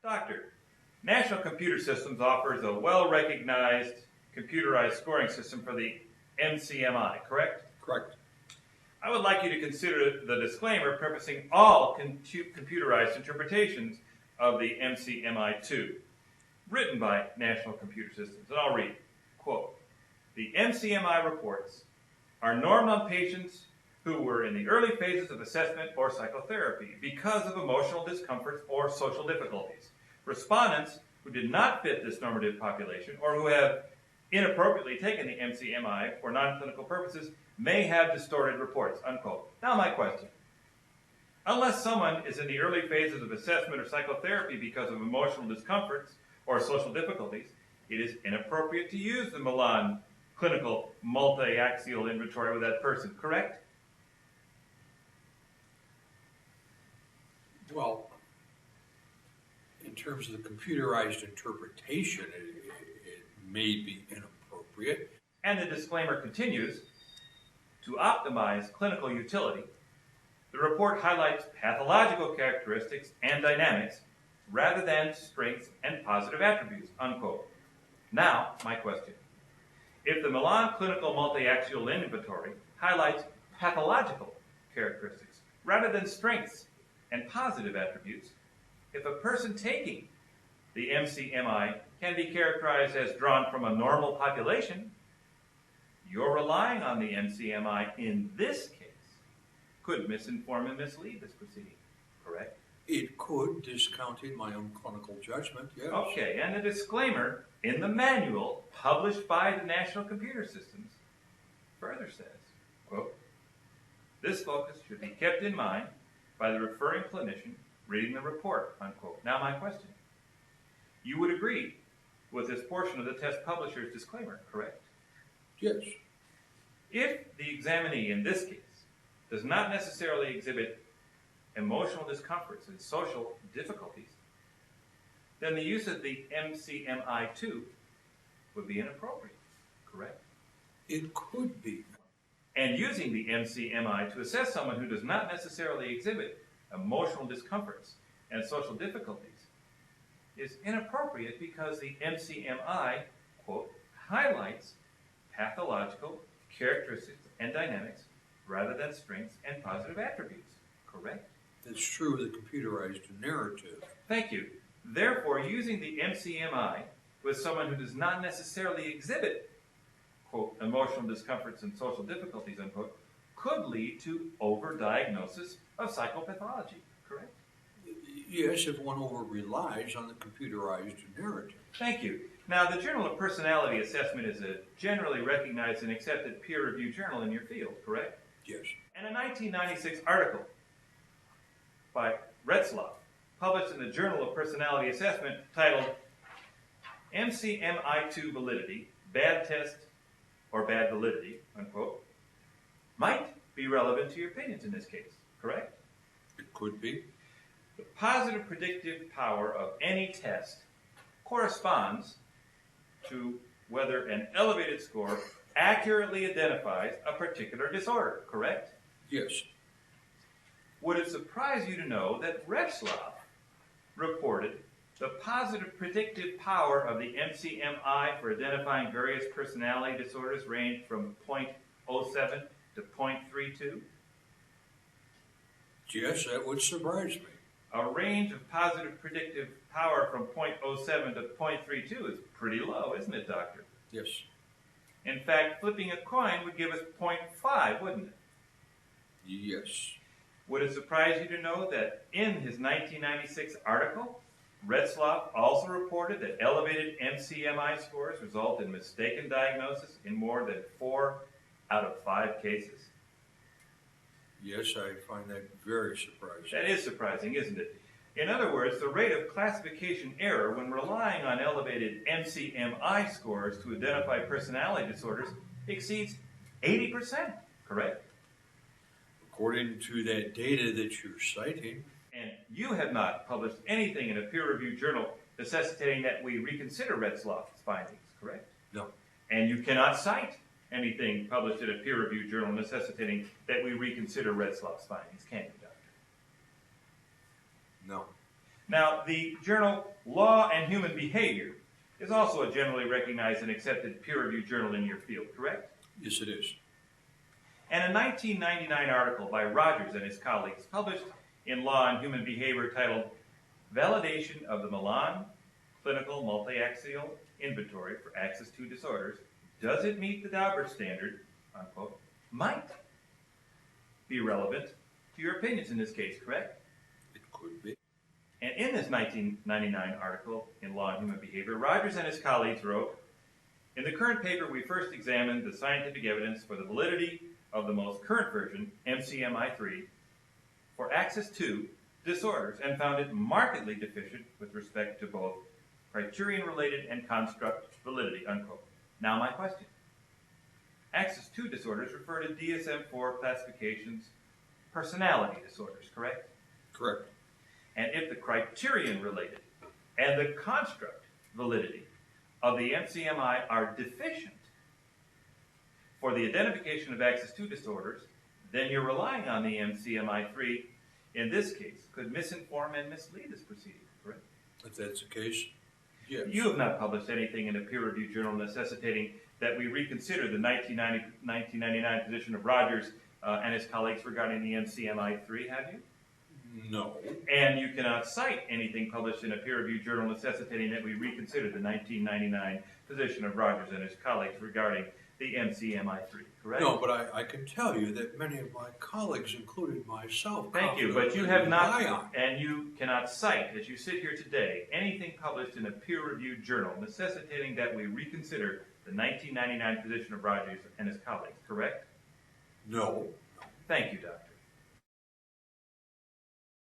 Doctor, National Computer Systems offers a well-recognized computerized scoring system for the MCMI, correct? Correct. I would like you to consider the disclaimer prefacing all computerized interpretations of the MCMI-II, written by National Computer Systems. And I'll read, quote, "The MCMI reports are normed on patients who were in the early phases of assessment or psychotherapy because of emotional discomforts or social difficulties. Respondents who did not fit this normative population or who have inappropriately taken the MCMI for non-clinical purposes may have distorted reports," unquote. Now my question. Unless someone is in the early phases of assessment or psychotherapy because of emotional discomforts or social difficulties, it is inappropriate to use the Millon Clinical Multiaxial Inventory with that person, correct? Well, in terms of the computerized interpretation, it may be inappropriate. And the disclaimer continues, to optimize clinical utility, the report highlights pathological characteristics and dynamics rather than strengths and positive attributes, unquote. Now, my question. If the Millon Clinical Multiaxial Inventory highlights pathological characteristics rather than strengths and positive attributes, if a person taking the MCMI can be characterized as drawn from a normal population, you're relying on the MCMI in this case could misinform and mislead this proceeding, correct? It could, discounting my own clinical judgment, yes. Okay, and the disclaimer in the manual published by the National Computer Systems further says, quote, "This focus should be kept in mind by the referring clinician reading the report," unquote. Now my question. You would agree with this portion of the test publisher's disclaimer, correct? Yes. If the examinee in this case does not necessarily exhibit emotional discomforts and social difficulties, then the use of the MCMI-II would be inappropriate, correct? It could be. And using the MCMI to assess someone who does not necessarily exhibit emotional discomforts and social difficulties is inappropriate because the MCMI, quote, highlights pathological characteristics and dynamics rather than strengths and positive attributes, correct? That's true of the computerized narrative. Thank you. Therefore, using the MCMI with someone who does not necessarily exhibit, quote, emotional discomforts and social difficulties, unquote, could lead to overdiagnosis of psychopathology, correct? Yes, if one over-relies on the computerized narrative. Thank you. Now, the Journal of Personality Assessment is a generally recognized and accepted peer-reviewed journal in your field, correct? Yes. And a 1996 article by Retzlaff, published in the Journal of Personality Assessment, titled MCMI-II Validity, Bad Test or Bad Validity, unquote, might be relevant to your opinions in this case, correct? It could be. The positive predictive power of any test corresponds to whether an elevated score accurately identifies a particular disorder, correct? Yes. Would it surprise you to know that Retzlaff reported the positive predictive power of the MCMI for identifying various personality disorders ranged from 0.07 to 0.32? Yes, that would surprise me. A range of positive predictive power from 0.07 to 0.32 is pretty low, isn't it, Doctor? Yes. In fact, flipping a coin would give us 0.5, wouldn't it? Yes. Would it surprise you to know that in his 1996 article, Retzlaff also reported that elevated MCMI scores result in mistaken diagnosis in more than 4 out of 5 cases? Yes, I find that very surprising. That is surprising, isn't it? In other words, the rate of classification error when relying on elevated MCMI scores to identify personality disorders exceeds 80%, correct? According to that data that you're citing. And you have not published anything in a peer-reviewed journal necessitating that we reconsider Retzlaff's findings, correct? No. And you cannot cite anything published in a peer-reviewed journal necessitating that we reconsider Retzlaff's findings, can you, Doctor? No. Now, the journal Law and Human Behavior is also a generally recognized and accepted peer-reviewed journal in your field, correct? Yes, it is. And a 1999 article by Rogers and his colleagues published in Law and Human Behavior titled Validation of the Millon Clinical Multiaxial Inventory for Access II Disorders, Does It Meet the Dauber Standard, unquote, might be relevant to your opinions in this case, correct? It could be. And in this 1999 article in Law and Human Behavior, Rogers and his colleagues wrote, in the current paper, we first examined the scientific evidence for the validity of the most current version, MCMI-III, for Access II disorders and found it markedly deficient with respect to both criterion-related and construct validity, unquote. Now my question. Access II disorders refer to DSM-IV classification's personality disorders, correct? Correct. And if the criterion-related and the construct validity of the MCMI are deficient for the identification of Access II disorders, then you're relying on the MCMI-III, in this case, could misinform and mislead this proceeding, correct? If that's the case, yes. You have not published anything in a peer-reviewed journal necessitating that we reconsider the 1999 position of Rogers and his colleagues regarding the MCMI-III, have you? No. And you cannot cite anything published in a peer-reviewed journal necessitating that we reconsider the 1999 position of Rogers and his colleagues regarding the MCMI-III, correct? No, but I can tell you that many of my colleagues, including myself, Thank you, but you have rely not, on. and you cannot cite, as you sit here today, anything published in a peer-reviewed journal necessitating that we reconsider the 1999 position of Rogers and his colleagues, correct? No. Thank you, Doctor.